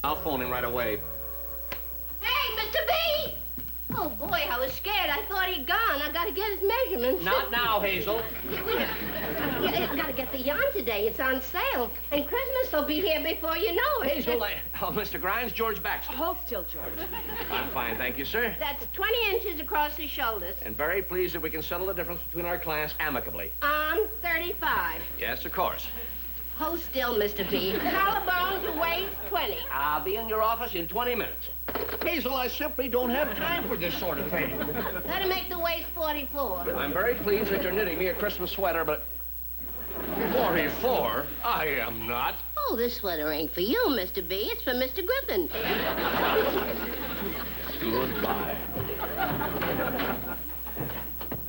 I'll phone him right away. Hey, Mr. B! Oh, boy, I was scared. I thought he'd gone. I gotta get his measurements. Not now, Hazel. Yeah, I gotta get the yarn today. It's on sale. And Christmas will be here before you know it. Hazel, Mr. Grimes, George Baxter. Hold still, George. I'm fine, thank you, sir. That's 20 inches across the shoulders. And very pleased that we can settle the difference between our clients amicably. 35. Yes, of course. Hold still, Mr. B. Collarbone to waist, 20. I'll be in your office in 20 minutes. Hazel, I simply don't have time for this sort of thing. That'll make the waist 44. I'm very pleased that you're knitting me a Christmas sweater, but... 44? I am not. Oh, this sweater ain't for you, Mr. B. It's for Mr. Griffin. Goodbye.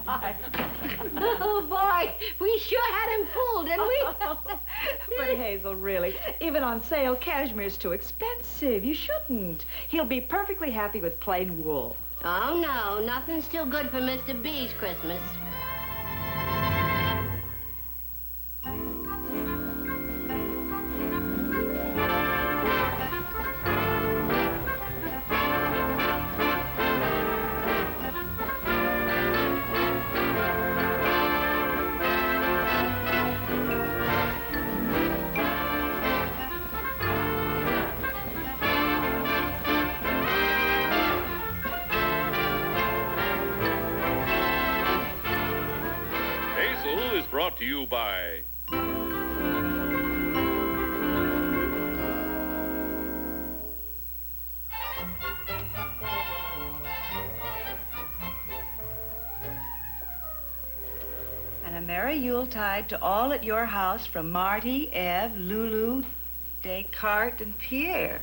Hi. Oh, boy. We sure had him fooled, didn't we? But, Hazel, really, even on sale, cashmere's too expensive. You shouldn't. He'll be perfectly happy with plain wool. Oh, no. Nothing's too good for Mr. B's Christmas. Brought to you by... And a merry Yuletide to all at your house from Marty, Ev, Lulu, Descartes, and Pierre.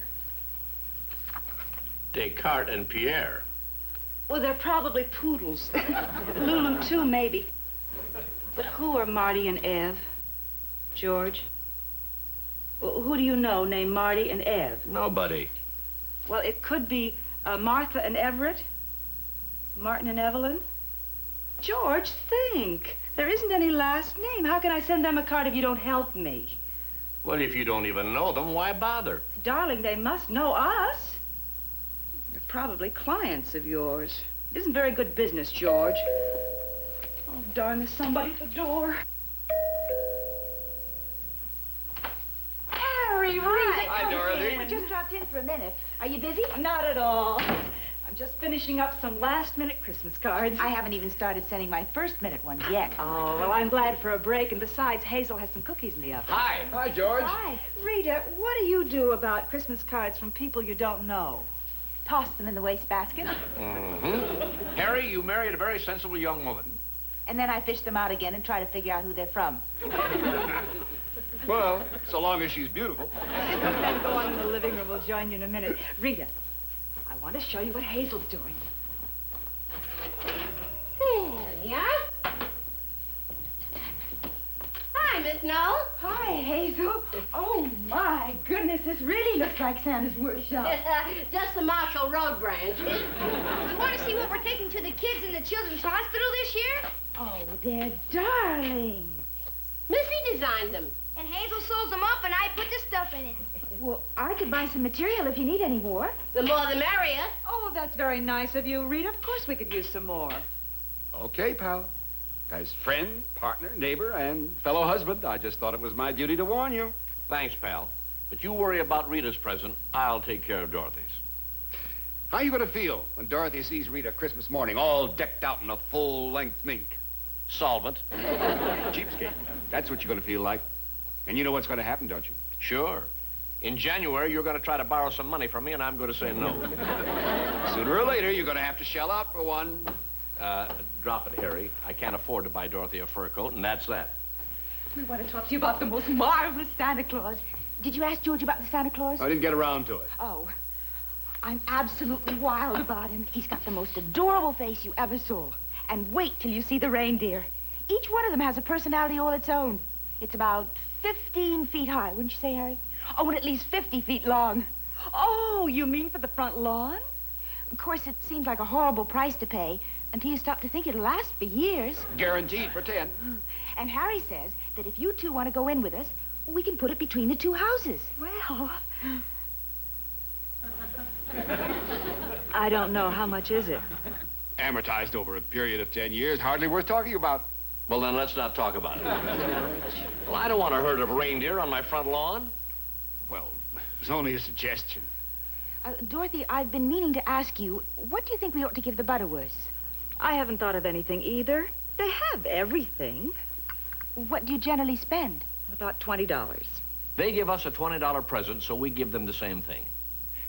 Descartes and Pierre. Well, they're probably poodles. Lulu, too, maybe. But who are Marty and Ev? George? Well, who do you know named Marty and Ev? Nobody. Well, it could be Martha and Everett, Martin and Evelyn. George, think. There isn't any last name. How can I send them a card if you don't help me? Well, if you don't even know them, why bother? Darling, they must know us. They're probably clients of yours. It isn't very good business, George. Oh, darn, there's somebody at the door. Harry, Hi, Dorothy. I just dropped in for a minute. Are you busy? Not at all. I'm just finishing up some last-minute Christmas cards. I haven't even started sending my first-minute ones yet. Oh, well, I'm glad for a break. And besides, Hazel has some cookies in the oven. Hi. Hi, George. Hi. Rita, what do you do about Christmas cards from people you don't know? Toss them in the wastebasket. Mm-hmm. Harry, you married a very sensible young woman. And then I fish them out again and try to figure out who they're from. Well, so long as she's beautiful. Then go on in the living room. We'll join you in a minute. Rita, I want to show you what Hazel's doing. There you are. Hi, Miss Noel. Hi, Hazel. Oh, my goodness, this really looks like Santa's workshop. Just the Marshall Road branch. You want to see what we're taking to the kids in the children's hospital this year? Oh, they're darling. Missy designed them. And Hazel sews them up, and I put the stuff in it. Well, I could buy some material if you need any more. The more the merrier. Oh, that's very nice of you, Rita. Of course we could use some more. Okay, pal. As friend, partner, neighbor, and fellow husband, I just thought it was my duty to warn you. Thanks, pal. But you worry about Rita's present. I'll take care of Dorothy's. How are you going to feel when Dorothy sees Rita Christmas morning all decked out in a full-length mink? Solvent. Cheapskate. That's what you're going to feel like. And you know what's going to happen, don't you? Sure. In January, you're going to try to borrow some money from me, and I'm going to say no. Sooner or later, you're going to have to shell out for one. Drop it, Harry. I can't afford to buy Dorothy a fur coat, and that's that. We want to talk to you about the most marvelous Santa Claus. Did you ask George about the Santa Claus? I didn't get around to it. Oh, I'm absolutely wild about him. He's got the most adorable face you ever saw. And wait till you see the reindeer. Each one of them has a personality all its own. It's about 15 feet high, wouldn't you say, Harry? Oh, and at least 50 feet long. Oh, you mean for the front lawn? Of course, it seems like a horrible price to pay until you stop to think it'll last for years. Guaranteed for 10. And Harry says that if you two want to go in with us, we can put it between the two houses. Well, I don't know. How much is it? Amortized over a period of 10 years, hardly worth talking about. Well, then let's not talk about it. Well, I don't want a herd of reindeer on my front lawn. Well, it was only a suggestion. Dorothy, I've been meaning to ask you, what do you think we ought to give the Butterworths? I haven't thought of anything either. They have everything. What do you generally spend? About $20. They give us a $20 present, so we give them the same thing.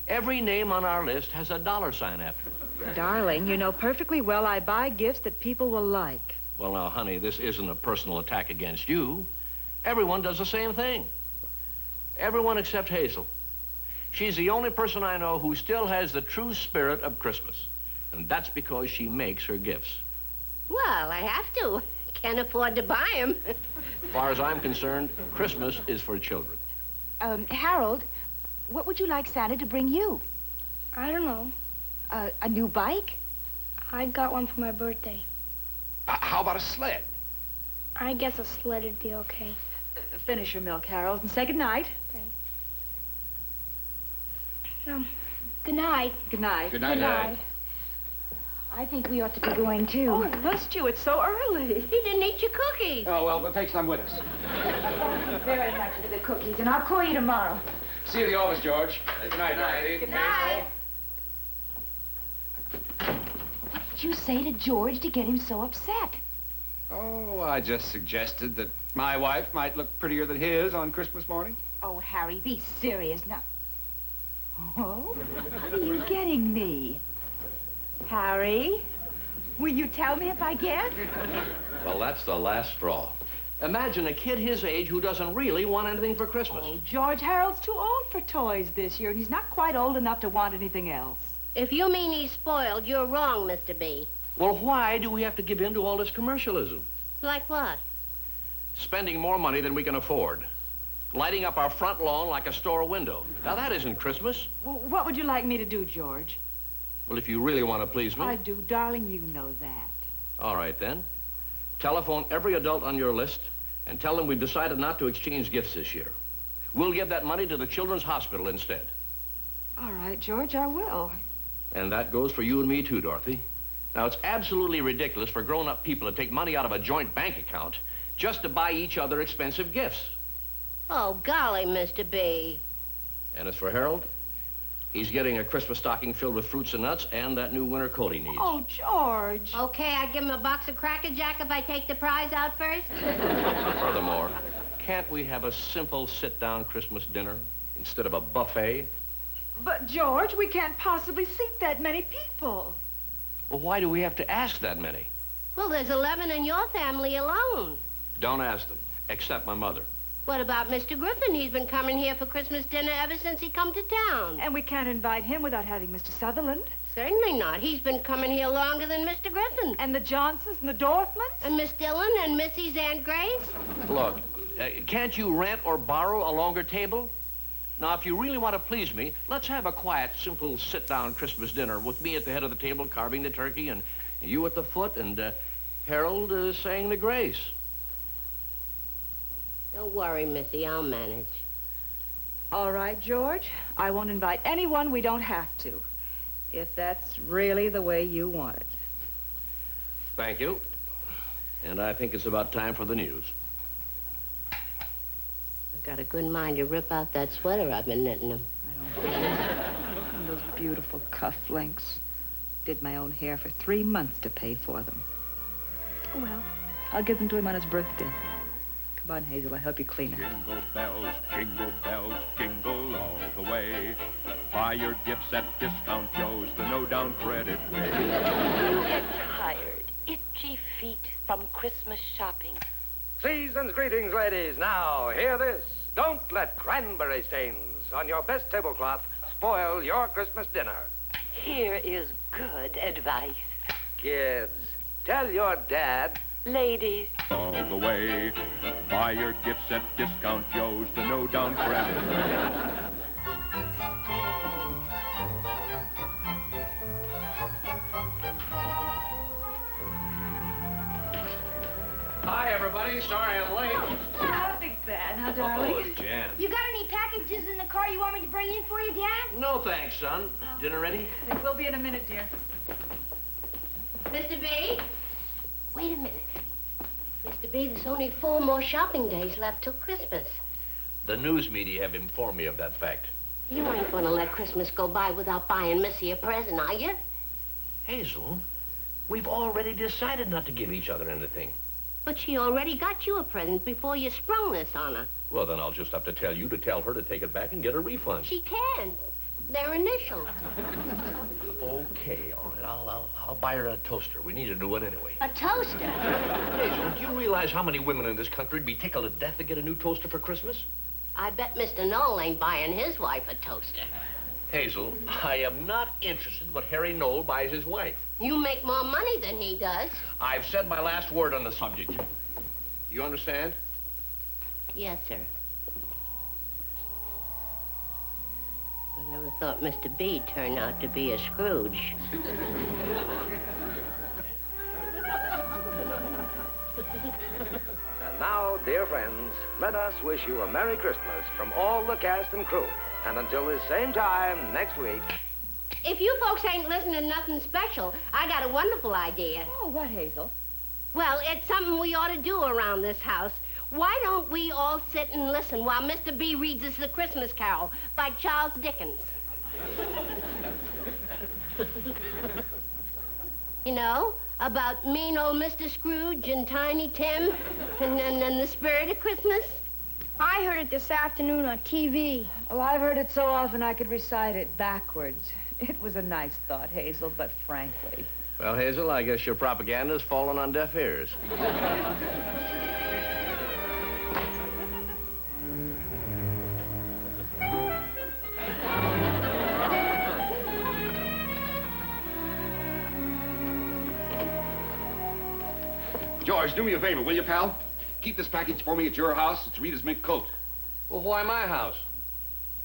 Every name on our list has a dollar sign after it. Darling, you know perfectly well I buy gifts that people will like. Well, now, honey, this isn't a personal attack against you. Everyone does the same thing. Everyone except Hazel. She's the only person I know who still has the true spirit of Christmas. And that's because she makes her gifts. Well, I have to. Can't afford to buy them. As far as I'm concerned, Christmas is for children. Harold, what would you like Santa to bring you? I don't know. A new bike? I got one for my birthday. How about a sled? I guess a sled would be okay. Finish your milk, Harold, and say goodnight. Good night. Good night. Good night, Dad. I think we ought to be going, too. Oh, must you? It's so early. He didn't eat your cookies. Oh, well, we'll take some with us. Thank you very much for the cookies, and I'll call you tomorrow. See you at the office, George. Good night, Dorothy. Good night. What did you say to George to get him so upset? Oh, I just suggested that my wife might look prettier than his on Christmas morning. Oh, Harry, be serious now. Oh, what are you getting me? Harry, will you tell me if I get? Well, that's the last straw. Imagine a kid his age who doesn't really want anything for Christmas. Oh, George, Harold's too old for toys this year, and he's not quite old enough to want anything else. If you mean he's spoiled, you're wrong, Mr. B. Well, why do we have to give in to all this commercialism? Like what? Spending more money than we can afford. Lighting up our front lawn like a store window. Now, that isn't Christmas. Well, what would you like me to do, George? Well, if you really want to please me. I do, darling, you know that. All right, then. Telephone every adult on your list and tell them we've decided not to exchange gifts this year. We'll give that money to the Children's Hospital instead. All right, George, I will. And that goes for you and me, too, Dorothy. Now, it's absolutely ridiculous for grown-up people to take money out of a joint bank account just to buy each other expensive gifts. Oh, golly, Mr. B. And as for Harold, he's getting a Christmas stocking filled with fruits and nuts and that new winter coat he needs. Oh, George. Okay, I give him a box of Cracker Jack if I take the prize out first? Furthermore, can't we have a simple sit-down Christmas dinner instead of a buffet? But, George, we can't possibly seat that many people. Well, why do we have to ask that many? Well, there's 11 in your family alone. Don't ask them, except my mother. What about Mr. Griffin? He's been coming here for Christmas dinner ever since he come to town. And we can't invite him without having Mr. Sutherland. Certainly not. He's been coming here longer than Mr. Griffin. And the Johnsons and the Dorfmans. And Miss Dillon and Missy's Aunt Grace. Look, can't you rent or borrow a longer table? Now, if you really want to please me, let's have a quiet, simple sit-down Christmas dinner with me at the head of the table carving the turkey and you at the foot and Harold saying the grace. Don't worry, Missy. I'll manage. All right, George. I won't invite anyone we don't have to, if that's really the way you want it. Thank you. And I think it's about time for the news. I've got a good mind to rip out that sweater I've been knitting him. I don't believe it. And those beautiful cufflinks. Did my own hair for 3 months to pay for them. Oh, well, I'll give them to him on his birthday. Come on, Hazel, I help you clean it. Jingle bells, jingle all the way. Buy your gifts at Discount Joe's, the no-down credit way. You get tired, itchy feet from Christmas shopping. Season's greetings, ladies. Now, hear this. Don't let cranberry stains on your best tablecloth spoil your Christmas dinner. Here is good advice. Kids, tell your dad. Ladies. All the way. Buy your gifts at Discount Joe's, the no-down credit way. Hi, everybody. Sorry I'm late. Not a big bad, huh, darling? Oh, Jan. You got any packages dishes in the car you want me to bring in for you, Dad? No, thanks, son. Dinner ready? It will be in a minute, dear. Mr. B? Wait a minute. Mr. B, there's only 4 more shopping days left till Christmas. The news media have informed me of that fact. You ain't gonna let Christmas go by without buying Missy a present, are you? Hazel, we've already decided not to give each other anything. But she already got you a present before you sprung this on her. Well, then I'll just have to tell you to tell her to take it back and get a refund. She can. They're initials. Okay, all right. I'll buy her a toaster. We need a new one anyway. A toaster? Hazel, do you realize how many women in this country would be tickled to death to get a new toaster for Christmas? I bet Mr. Knoll ain't buying his wife a toaster. Hazel, I am not interested in what Harry Knoll buys his wife. You make more money than he does. I've said my last word on the subject. You understand? Yes, sir. I never thought Mr. B turned out to be a Scrooge. And now, dear friends, let us wish you a Merry Christmas from all the cast and crew. And until this same time next week. If you folks ain't listening to nothing special, I got a wonderful idea. Oh, what, Hazel? Well, it's something we ought to do around this house. Why don't we all sit and listen while Mr. B reads us The Christmas Carol by Charles Dickens? You know, about mean old Mr. Scrooge and Tiny Tim and the spirit of Christmas. I heard it this afternoon on TV. Well, I've heard it so often I could recite it backwards. It was a nice thought, Hazel, but frankly... Well, Hazel, I guess your propaganda's fallen on deaf ears. George, do me a favor, will you, pal? Keep this package for me at your house. It's Rita's mink coat. Well, why my house?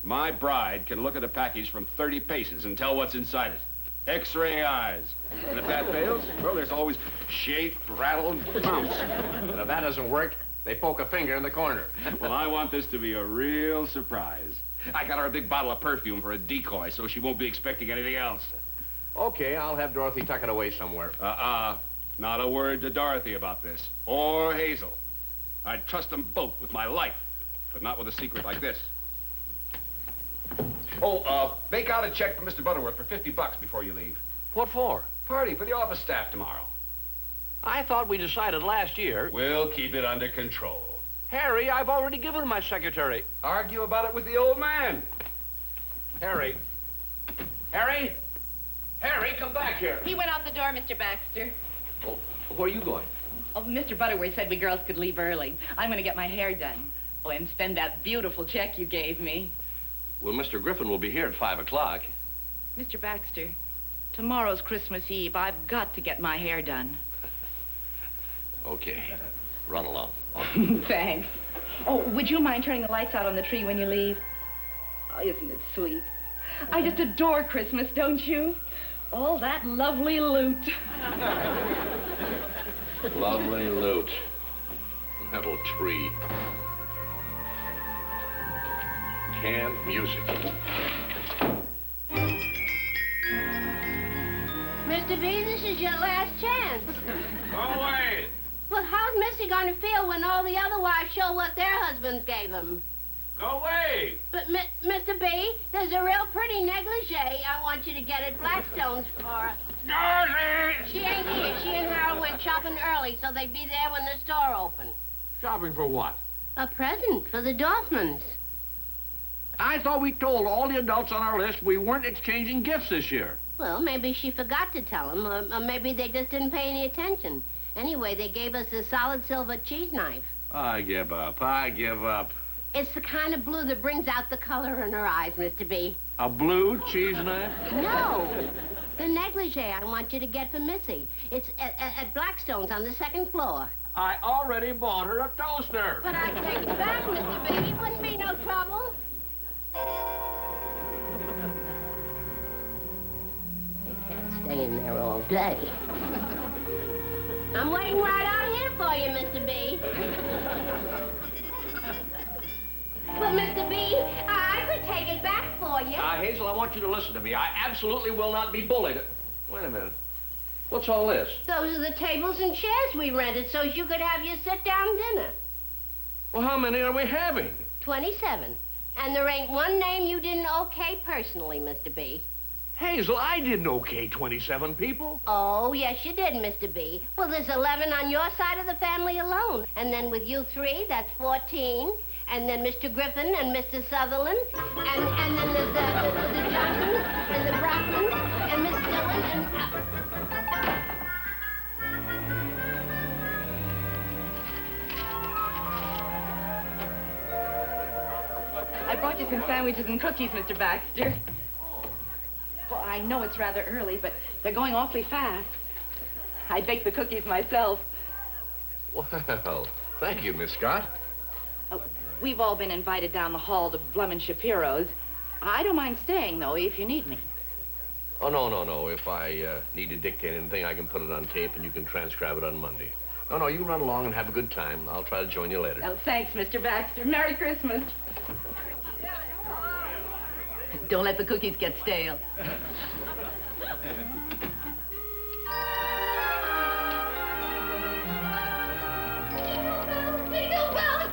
My bride can look at a package from 30 paces and tell what's inside it. X-ray eyes. And if that fails, well, there's always shake, rattle, and bounce. And if that doesn't work, they poke a finger in the corner. Well, I want this to be a real surprise. I got her a big bottle of perfume for a decoy, so she won't be expecting anything else. Okay, I'll have Dorothy tuck it away somewhere. Not a word to Dorothy about this. Or Hazel. I'd trust them both with my life, but not with a secret like this. Oh, make out a check for Mr. Butterworth for $50 before you leave. What for? Party for the office staff tomorrow. I thought we decided last year. We'll keep it under control. Harry, I've already given my secretary. Argue about it with the old man. Harry. Harry? Harry, come back here. He went out the door, Mr. Baxter. Oh, where are you going? Oh, Mr. Butterworth said we girls could leave early. I'm going to get my hair done. Oh, and spend that beautiful check you gave me. Well, Mr. Griffin will be here at 5 o'clock. Mr. Baxter, tomorrow's Christmas Eve. I've got to get my hair done. Okay. Run along. Thanks. Oh, would you mind turning the lights out on the tree when you leave? Oh, isn't it sweet? I just adore Christmas, don't you? All that lovely loot. Lovely loot. That old tree. Canned music. Mr. B, this is your last chance. Go away. Well, how's Missy going to feel when all the other wives show what their husbands gave them? Go away. But, Mr. B, there's a real pretty negligee I want you to get at Blackstone's for. Dorothy! She ain't here. She and Harold went shopping early, so they'd be there when the store opened. Shopping for what? A present for the Dorfmans. I thought we told all the adults on our list we weren't exchanging gifts this year. Well, maybe she forgot to tell them, or maybe they just didn't pay any attention. Anyway, they gave us a solid silver cheese knife. I give up. I give up. It's the kind of blue that brings out the color in her eyes, Mr. B. A blue cheese knife? No. The negligee I want you to get for Missy. It's at Blackstone's on the 2nd floor. I already bought her a toaster. But I'd take it back, Mr. B. It wouldn't be no trouble. You can't stay in there all day. I'm waiting right out here for you, Mr. B. But, Mr. B, I take it back for you. Hazel, I want you to listen to me. I absolutely will not be bullied. Wait a minute. What's all this? Those are the tables and chairs we rented so you could have your sit-down dinner. Well, how many are we having? 27. And there ain't one name you didn't okay personally, Mr. B. Hazel, I didn't okay 27 people. Oh, yes, you did, Mr. B. Well, there's 11 on your side of the family alone. And then with you 3, that's 14. And then Mr. Griffin and Mr. Sutherland. And then there's the Johnsons and the Brockmans and Miss Dillon and... I brought you some sandwiches and cookies, Mr. Baxter. Well, I know it's rather early, but they're going awfully fast. I baked the cookies myself. Well, thank you, Miss Scott. We've all been invited down the hall to Blum and Shapiro's. I don't mind staying, though, if you need me. Oh, no. If I need to dictate anything, I can put it on tape and you can transcribe it on Monday. No, you run along and have a good time. I'll try to join you later. Oh, thanks, Mr. Baxter. Merry Christmas. Don't let the cookies get stale.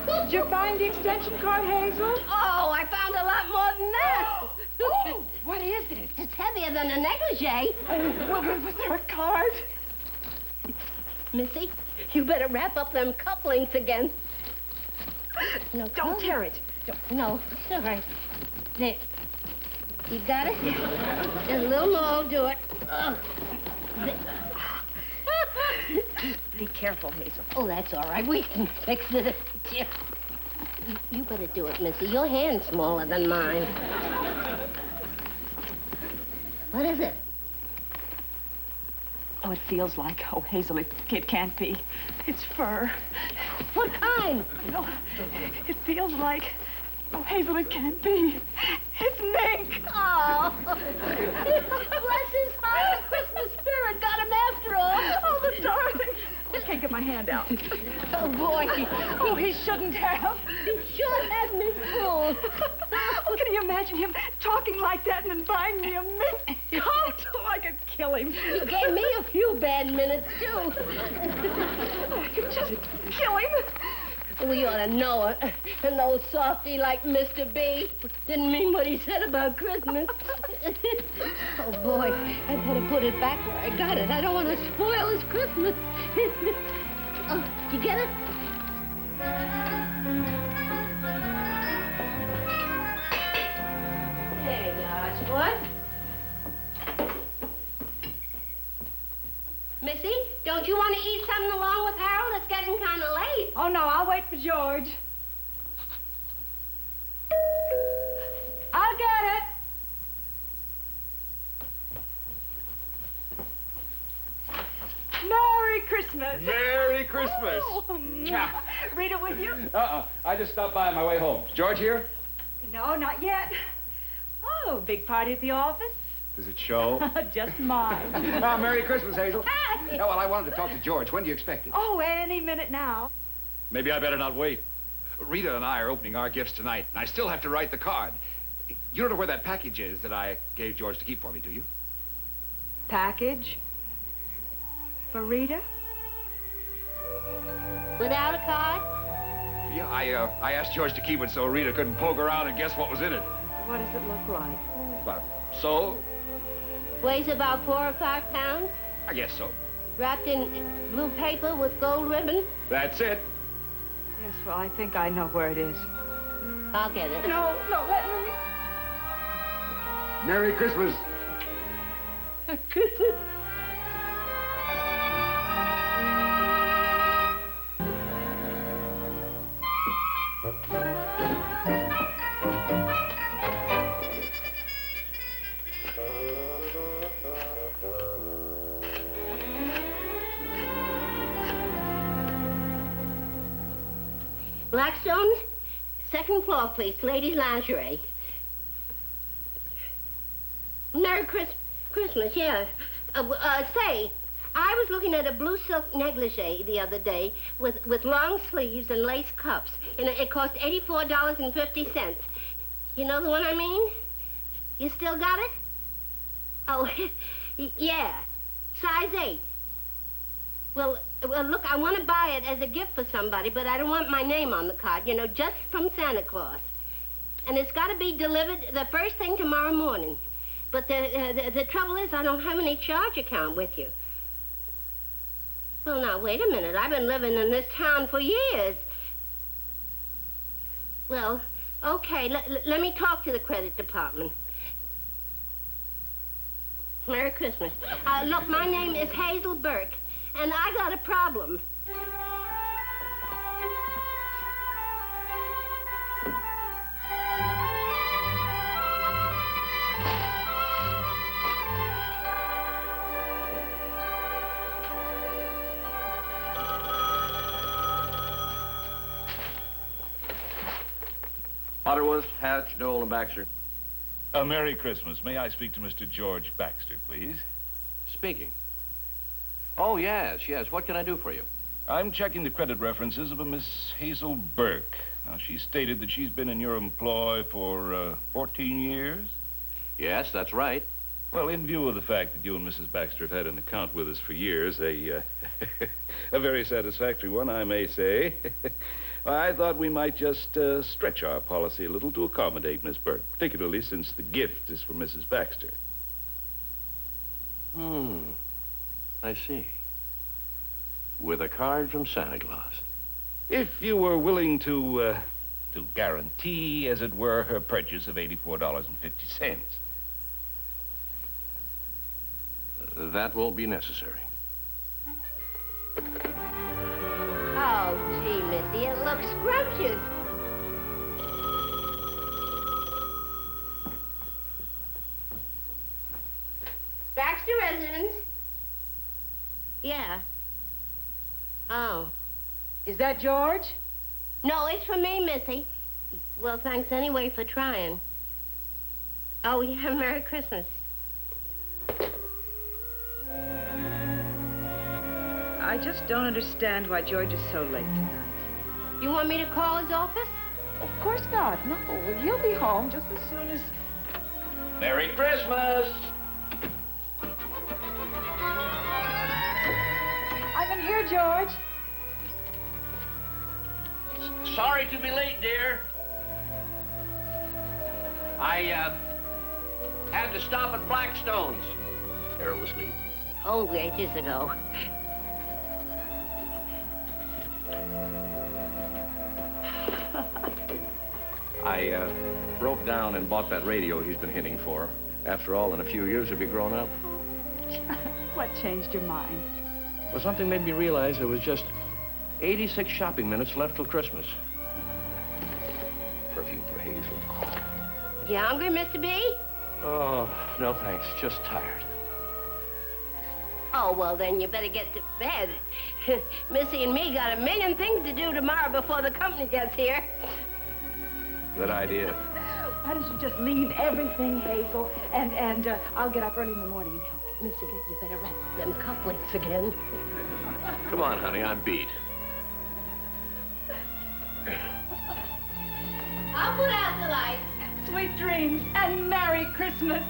Did you find the extension cord, Hazel? Oh, I found a lot more than that. Oh, what is it? It's heavier than a negligee. Was there a card? Missy, you better wrap up them cufflinks again. No, Don't tear it. No, it's all right. There. You got it? Just a little more will do it. Be careful, Hazel. Oh, that's all right. We can fix it. You better do it, Missy. Your hand's smaller than mine. What is it? Oh, it feels like... Oh, Hazel, it can't be. It's fur. What kind? No, it feels like... Oh, Hazel, it can't be. It's Mink. Oh. Bless his heart. The Christmas spirit got him after all. Oh, the darling. I can't get my hand out. Oh, boy. Oh, he shouldn't have. He should have me fooled. Oh, can you imagine him talking like that and then buying me a Mink coat? Oh, I could kill him. You gave me a few bad minutes, too. Oh, I could just kill him. We ought to know it. An old softy like Mr. B didn't mean what he said about Christmas. Oh, boy, I better put it back where I got it. I don't want to spoil his Christmas. Oh, you get it? There you are, sport. Missy, don't you want to eat something along with Harold? It's getting kind of late. Oh, no, I'll wait for George. I'll get it. Merry Christmas. Merry Christmas. Oh, read it with you? I just stopped by on my way home. Is George here? No, not yet. Oh, big party at the office? Does it show? Just mine. Merry Christmas, Hazel. Hi. Oh, well, I wanted to talk to George. When do you expect it? Oh, any minute now. Maybe I better not wait. Rita and I are opening our gifts tonight, and I still have to write the card. You don't know where that package is that I gave George to keep for me, do you? Package? For Rita? Without a card? Yeah, I asked George to keep it so Rita couldn't poke around and guess what was in it. What does it look like? About so? Weighs about 4 or 5 pounds. I guess so. Wrapped in blue paper with gold ribbon. That's it. Yes, well, I think I know where it is. I'll get it. No, let me. Merry Christmas. Blackstone's, 2nd floor, please. Ladies' lingerie. Merry Christmas, yeah. Say, I was looking at a blue silk negligee the other day with long sleeves and lace cuffs, and it cost $84.50. You know the one I mean? You still got it? Oh, yeah. Size 8. Well, look, I want to buy it as a gift for somebody, but I don't want my name on the card, you know, just from Santa Claus. And it's got to be delivered the first thing tomorrow morning. But the trouble is I don't have any charge account with you. Well, now, wait a minute. I've been living in this town for years. Well, okay, let me talk to the credit department. Merry Christmas. Look, my name is Hazel Burke, and I got a problem. Butterworth, Hatch, Dole, and Baxter. Merry Christmas. May I speak to Mr. George Baxter, please? Speaking. Oh, yes. What can I do for you? I'm checking the credit references of a Miss Hazel Burke. Now, she stated that she's been in your employ for 14 years? Yes, that's right. Well, in view of the fact that you and Mrs. Baxter have had an account with us for years, a very satisfactory one, I may say, I thought we might just stretch our policy a little to accommodate Miss Burke, particularly since the gift is for Mrs. Baxter. I see. With a card from Santa Claus. If you were willing to guarantee, as it were, her purchase of $84.50. That won't be necessary. Oh, gee, Missy, it looks scrumptious. Baxter residence? Yeah. Oh. Is that George? No, it's for me, Missy. Well, thanks anyway for trying. Oh, yeah, Merry Christmas. I just don't understand why George is so late tonight. You want me to call his office? Of course not. No, he'll be home just as soon as... Merry Christmas! I'm in here, George. Sorry to be late, dear. I had to stop at Blackstone's. Carol was asleep. Oh, ages ago. I broke down and bought that radio he's been hinting for. After all, in a few years, he'll be grown up. What changed your mind? Well, something made me realize there was just 86 shopping minutes left till Christmas. Perfume for Hazel. You hungry, Mr. B? Oh, no thanks. Just tired. Oh, well, then you better get to bed. Missy and me got a million things to do tomorrow before the company gets here. Good idea. Why don't you just leave everything, Hazel, and I'll get up early in the morning and help you. Missy, you better wrap up them cufflinks again. Come on, honey, I'm beat. I'll put out the lights. Sweet dreams and Merry Christmas.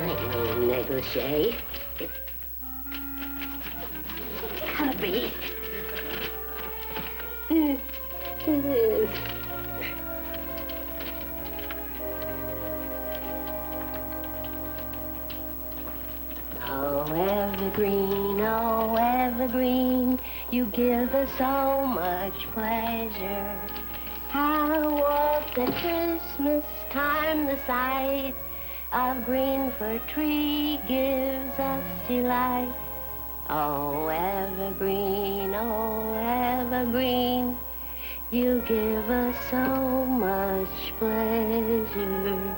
Little negligee. Gotta be. Oh, evergreen, you give us so much pleasure. How oft at Christmas time the sight of green fir tree gives us delight. Oh, evergreen, you give us so much pleasure.